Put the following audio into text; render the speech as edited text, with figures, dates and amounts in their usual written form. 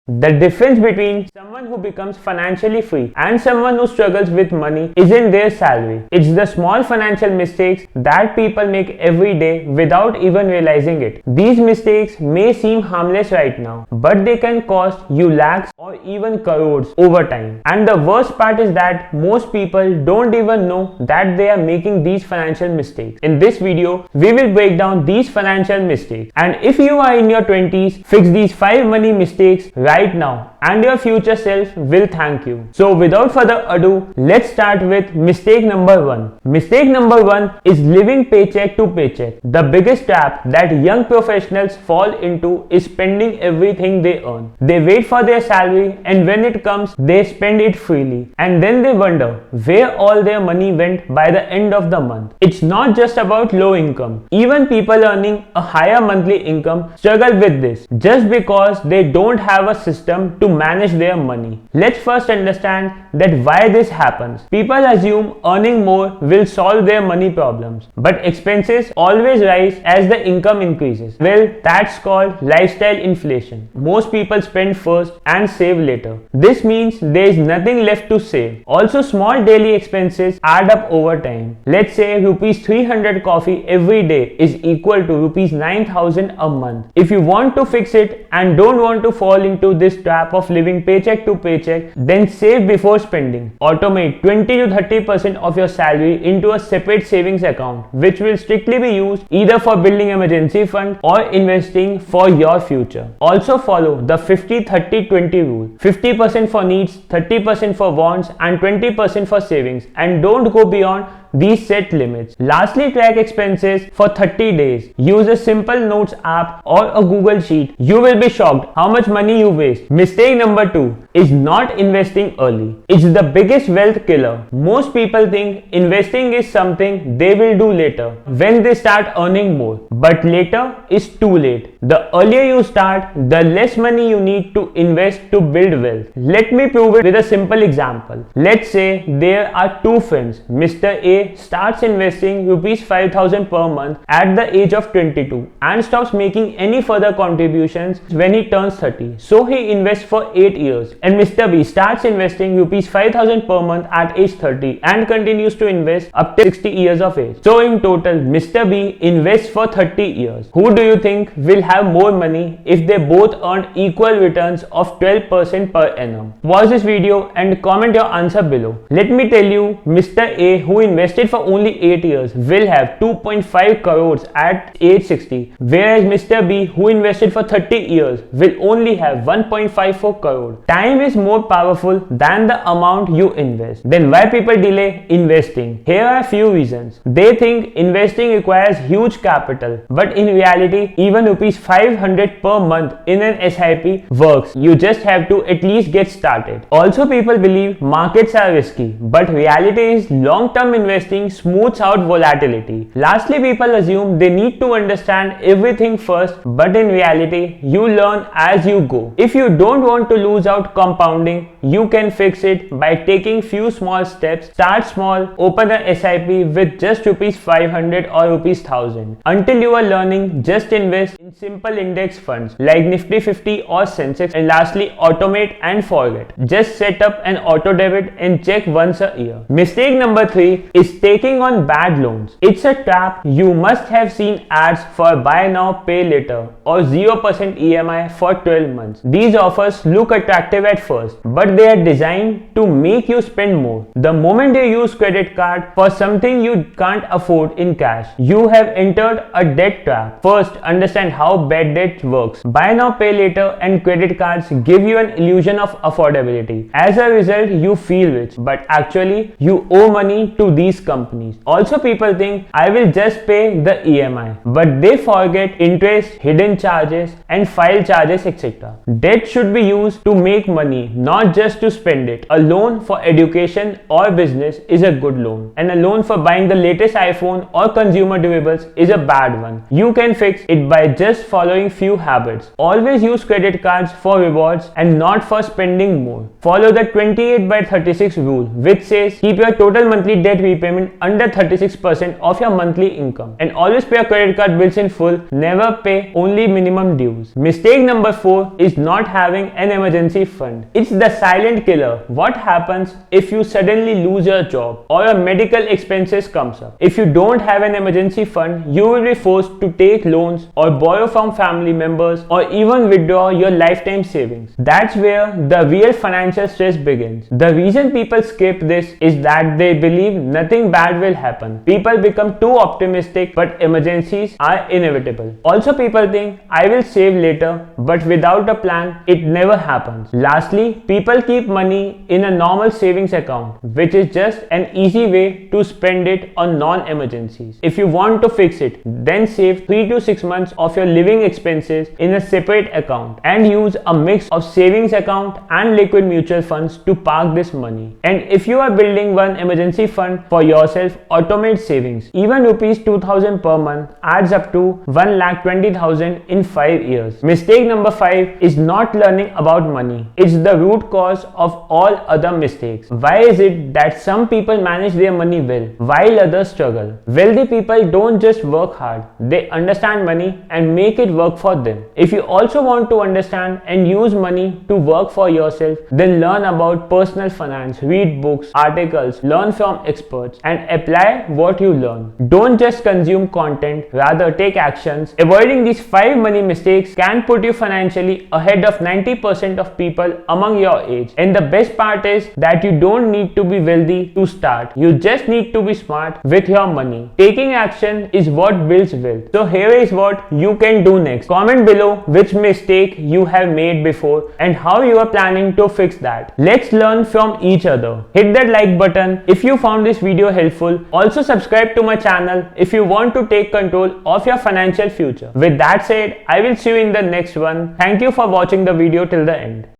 The difference between someone who becomes financially free and someone who struggles with money isn't their salary. It's the small financial mistakes that people make every day without even realizing it. These mistakes may seem harmless right now, but they can cost you lakhs or even crores over time. And the worst part is that most people don't even know that they are making these financial mistakes. In this video, we will break down these financial mistakes. And if you are in your 20s, fix these 5 money mistakes right now and your future self will thank you. So without further ado, let's start with mistake number 1. Mistake number 1 is living paycheck to paycheck. The biggest trap that young professionals fall into is spending everything they earn. They wait for their salary and when it comes, they spend it freely. And then they wonder where all their money went by the end of the month. It's not just about low income. Even people earning a higher monthly income struggle with this just because they don't have a system to manage their money. Let's first understand that why this happens. People assume earning more will solve their money problems, but expenses always rise as the income increases. Well, that's called lifestyle inflation. Most people spend first and save later. This means there is nothing left to save. Also, small daily expenses add up over time. Let's say rupees 300 coffee every day is equal to rupees 9,000 a month. If you want to fix it and don't want to fall into this trap of living paycheck to paycheck, then save before spending. Automate 20 to 30% of your salary into a separate savings account, which will strictly be used either for building emergency fund or investing for your future. Also follow the 50-30-20 rule. 50% for needs, 30% for wants and 20% for savings, and don't go beyond these set limits. Lastly, track expenses for 30 days. Use a simple notes app or a Google sheet. You will be shocked how much money you waste. Mistake number 2 is not investing early. It's the biggest wealth killer. Most people think investing is something they will do later when they start earning more. But later is too late. The earlier you start, the less money you need to invest to build wealth. Let me prove it with a simple example. Let's say there are two friends. Mr. A starts investing rupees 5,000 per month at the age of 22 and stops making any further contributions when he turns 30. So he invests for 8 years. And Mr. B starts investing rupees 5,000 per month at age 30 and continues to invest up to 60 years of age. So in total, Mr. B invests for 30 years. Who do you think will have more money if they both earn equal returns of 12% per annum? Pause this video and comment your answer below. Let me tell you, Mr. A, who invested for only 8 years, will have 2.5 crores at age 60, whereas Mr. B, who invested for 30 years, will only have 1.54 crore. Time is more powerful than the amount you invest. Then why people delay investing? Here are a few reasons. They think investing requires huge capital, but in reality, even rupees 500 per month in an SIP works. You just have to at least get started. Also, people believe markets are risky, but reality is long-term investing smooths out volatility. Lastly, people assume they need to understand everything first, but in reality, you learn as you go. If you don't want to lose out compounding, you can fix it by taking few small steps. Start small, open a SIP with just rupees 500 or rupees 1000. Until you are learning, just invest in simple index funds like Nifty 50 or Sensex. And lastly, automate and forget. Just set up an auto debit and check once a year. Mistake number 3 is taking on bad loans. It's a trap. You must have seen ads for buy now, pay later or 0% EMI for 12 months. These offers look attractive at first, but they are designed to make you spend more. The moment you use credit card for something you can't afford in cash, you have entered a debt trap. First, understand how bad debt works. Buy now, pay later and credit cards give you an illusion of affordability. As a result, you feel rich, but actually you owe money to these companies. Also, people think I will just pay the EMI, but they forget interest, hidden charges and file charges, etc. Debt should be used to make money, not just to spend it. A loan for education or business is a good loan, and a loan for buying the latest iPhone or consumer durables is a bad one. You can fix it by just following few habits. Always use credit cards for rewards and not for spending more. Follow the 28 by 36 rule, which says keep your total monthly debt repayment under 36% of your monthly income, and always pay your credit card bills in full. Never pay only minimum dues. Mistake number 4 is not having an emergency fund. It's the silent killer. What happens if you suddenly lose your job or your medical expenses comes up? If you don't have an emergency fund, you will be forced to take loans or borrow from family members or even withdraw your lifetime savings. That's where the real financial stress begins. The reason people skip this is that they believe nothing bad will happen. People become too optimistic, but emergencies are inevitable. Also, people think I will save later, but without a plan, it never happens. Lastly, people keep money in a normal savings account, which is just an easy way to spend it on non-emergencies. If you want to fix it, then save 3 to 6 months of your living expenses in a separate account and use a mix of savings account and liquid mutual funds to park this money. And if you are building one emergency fund for yourself, automate savings. Even rupees 2000 per month adds up to 1,20,000 in 5 years. Mistake number 5 is not learning about money. It's the root cause of all other mistakes. Why is it that some people manage their money well while others struggle? Wealthy people don't just work hard, they understand money and make it work for them. If you also want to understand and use money to work for yourself, then learn about personal finance, read books, articles, learn from experts, and apply what you learn. Don't just consume content, rather take actions. Avoiding these 5 money mistakes can put you financially ahead of 90% of people among your age. And the best part is that you don't need to be wealthy to start. You just need to be smart with your money. Taking action is what builds wealth. So here is what you can do next. Comment below which mistake you have made before and how you are planning to fix that. Let's learn from each other. Hit that like button if you found this video helpful. Also subscribe to my channel if you want to take control of your financial future. With that said, I will see you in the next one. Thank you for watching the video till the end.